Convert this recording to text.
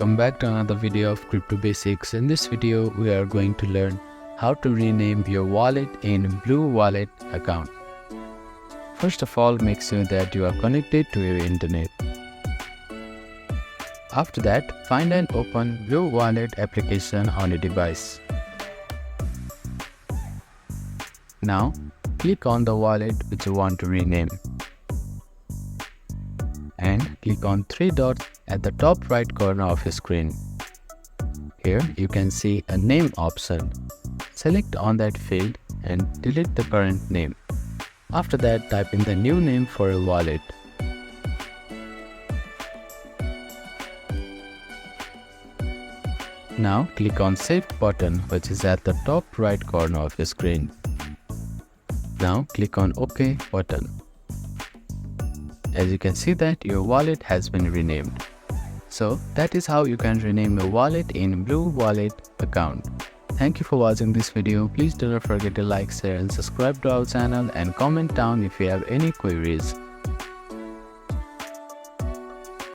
Welcome back to another video of Crypto Basics. In this video, we are going to learn how to rename your wallet in BlueWallet account. First of all, make sure that you are connected to your internet. After that, find and open BlueWallet application on your device. Now, click on the wallet which you want to rename. And click on three dots at the top right corner of your screen. Here you can see a name option. Select on that field and delete the current name. After that, type in the new name for your wallet. Now click on Save button, which is at the top right corner of your screen. Now click on OK button. As you can see that your wallet has been renamed. So that is how you can rename your wallet in BlueWallet account. Thank you for watching this video. Please do not forget to like, share and subscribe to our channel and comment down if you have any queries.